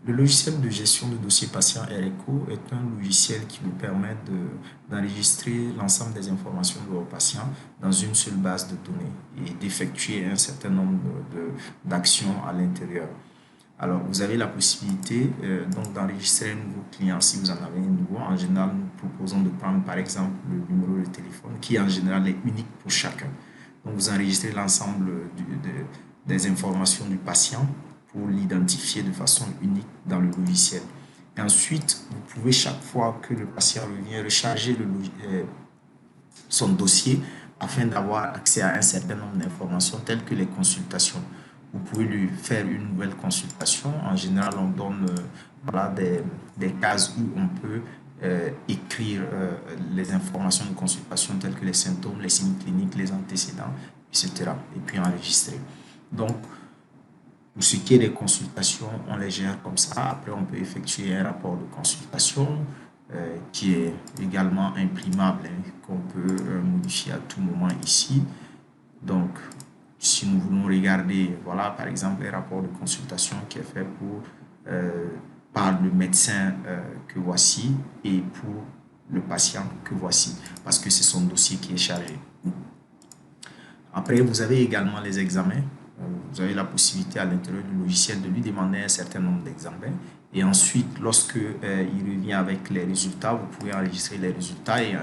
Le logiciel de gestion de dossier patient RECO est un logiciel qui vous permet d'enregistrer l'ensemble des informations de vos patients dans une seule base de données et d'effectuer un certain nombre d'actions à l'intérieur. Alors, vous avez la possibilité donc d'enregistrer un nouveau client si vous en avez un nouveau. En général, nous proposons de prendre par exemple le numéro de téléphone qui en général est unique pour chacun. Donc, vous enregistrez l'ensemble des informations du patient pour l'identifier de façon unique dans le logiciel. Et ensuite, vous pouvez chaque fois que le patient revient recharger son dossier afin d'avoir accès à un certain nombre d'informations telles que les consultations. Vous pouvez lui faire une nouvelle consultation. En général, on donne voilà, des cases où on peut écrire les informations de consultation telles que les symptômes, les signes cliniques, les antécédents, etc. Et puis enregistrer. Donc, pour ce qui est des consultations, on les gère comme ça. Après, on peut effectuer un rapport de consultation qui est également imprimable, hein, qu'on peut modifier à tout moment ici. Donc, si nous voulons regarder, voilà, par exemple, les rapports de consultation qui est fait par le médecin que voici et pour le patient que voici, parce que c'est son dossier qui est chargé. Après, vous avez également les examens. Vous avez la possibilité à l'intérieur du logiciel de lui demander un certain nombre d'examens. Et ensuite, lorsque il revient avec les résultats, vous pouvez enregistrer les résultats et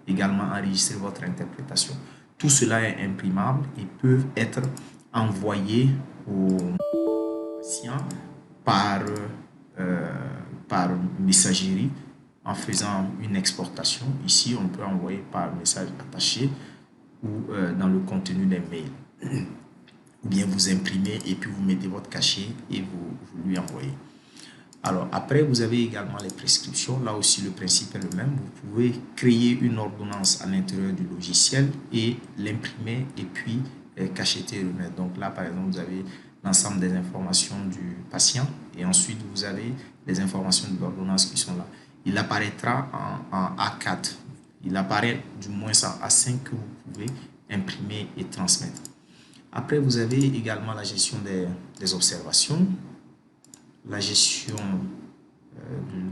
également enregistrer votre interprétation. Tout cela est imprimable et peut être envoyé aux patients par messagerie en faisant une exportation. Ici, on peut envoyer par message attaché ou dans le contenu des mails. Ou bien vous imprimez et puis vous mettez votre cachet et vous lui envoyez. Alors après, vous avez également les prescriptions. Là aussi, le principe est le même. Vous pouvez créer une ordonnance à l'intérieur du logiciel et l'imprimer et puis cacheter et remettre. Donc là, par exemple, vous avez l'ensemble des informations du patient et ensuite, vous avez les informations de l'ordonnance qui sont là. Il apparaîtra en A4. Il apparaît du moins en A5 que vous pouvez imprimer et transmettre. Après, vous avez également la gestion des observations, la gestion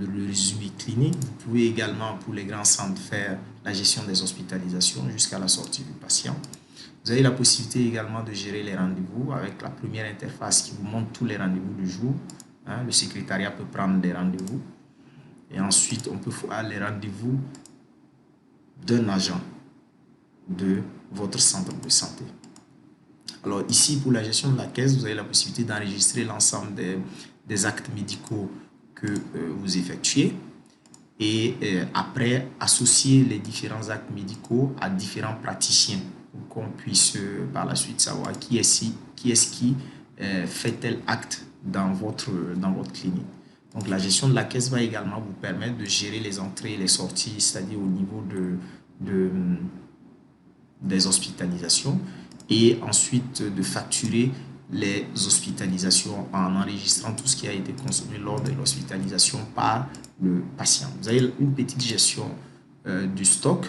du résumé clinique. Vous pouvez également, pour les grands centres, faire la gestion des hospitalisations jusqu'à la sortie du patient. Vous avez la possibilité également de gérer les rendez-vous avec la première interface qui vous montre tous les rendez-vous du jour. Hein, le secrétariat peut prendre des rendez-vous. Et ensuite, on peut faire les rendez-vous d'un agent de votre centre de santé. Alors ici, pour la gestion de la caisse, vous avez la possibilité d'enregistrer l'ensemble des actes médicaux que vous effectuez et après associer les différents actes médicaux à différents praticiens pour qu'on puisse par la suite savoir qui est-ce qui fait tel acte dans votre clinique. Donc la gestion de la caisse va également vous permettre de gérer les entrées et les sorties, c'est-à-dire au niveau des hospitalisations, et ensuite de facturer les hospitalisations en enregistrant tout ce qui a été consommé lors de l'hospitalisation par le patient. Vous avez une petite gestion du stock.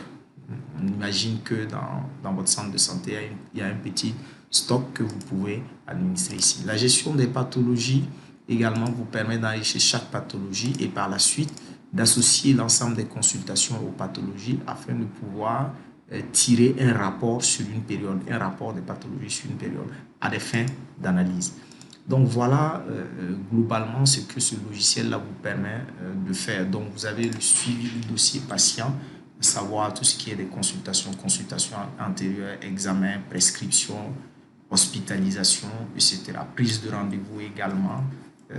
On imagine que dans votre centre de santé, il y a un petit stock que vous pouvez administrer ici. La gestion des pathologies également vous permet d'enregistrer chaque pathologie et par la suite d'associer l'ensemble des consultations aux pathologies afin de pouvoir tirer un rapport sur une période, un rapport de pathologie sur une période à des fins d'analyse. Donc voilà globalement ce que ce logiciel-là vous permet de faire. Donc vous avez le suivi du dossier patient, savoir tout ce qui est des consultations antérieures, examens, prescriptions, hospitalisation, etc. Prise de rendez-vous également,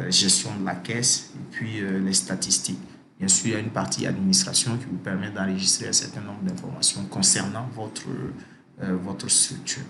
gestion de la caisse et puis les statistiques. Bien sûr, il y a une partie administration qui vous permet d'enregistrer un certain nombre d'informations concernant votre structure.